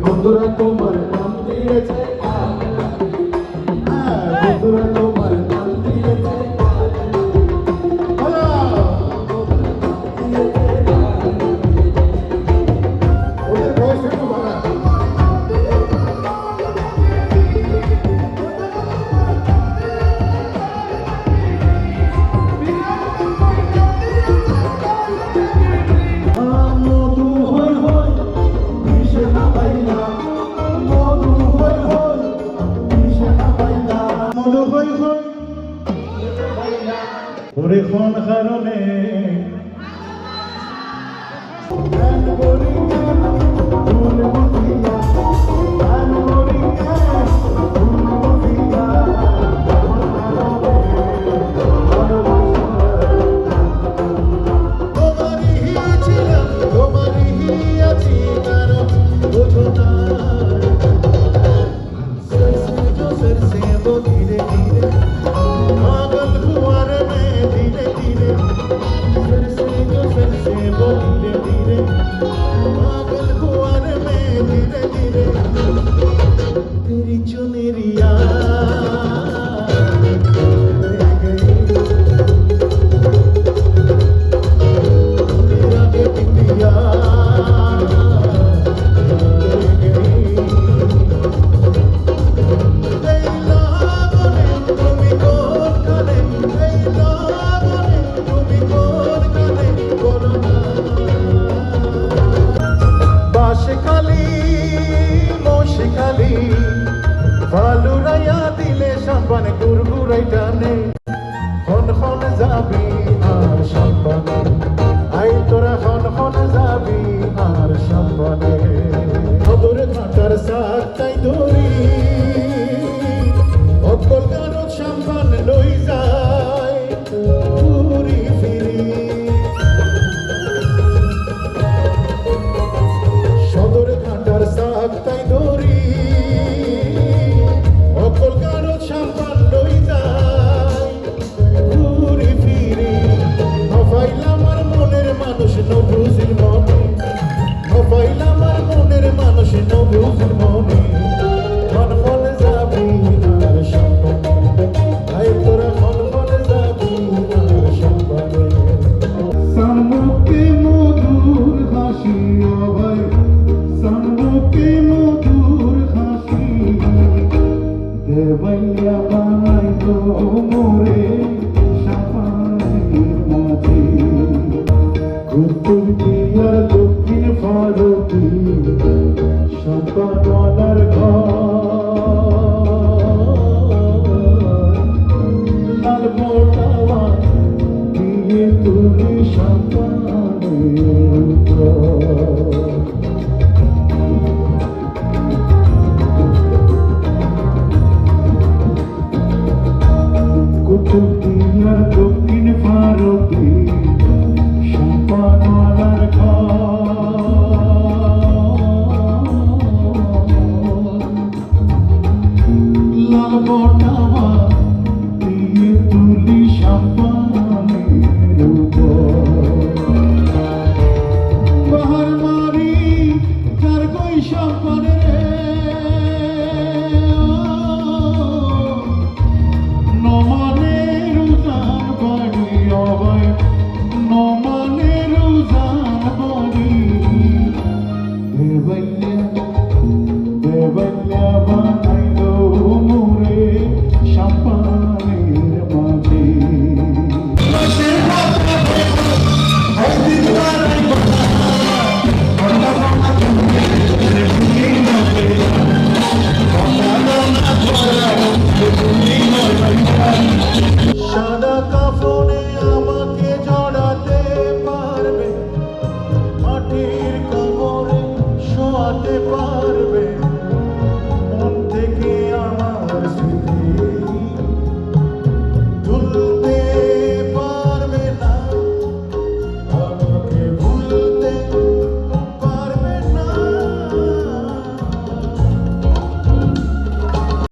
বন্ধুরা তোমার নাম দিয়েছে, বন্ধুরা তোমার নাম দিয়েছে, ওদের বয়স একটু বাড়া। ওরে কোন কারণে ফালুরাইয়া দিলে সম্পান গুরগুরাই টানে খন খন যাবি আর সম্পানে আই তোরা খন খন যাবি আর সম্পানে খবর ঘাটার সাথে দড়ি অকল গারদ সম্পান লই যায় ঘুরি ফিরি সদর ঘাটার সাথে দড়ি দেবাইয়া বানাই তো মোরে সাপানের মাঝে উত্তর দিয়ার দক্ষিণ ভারতী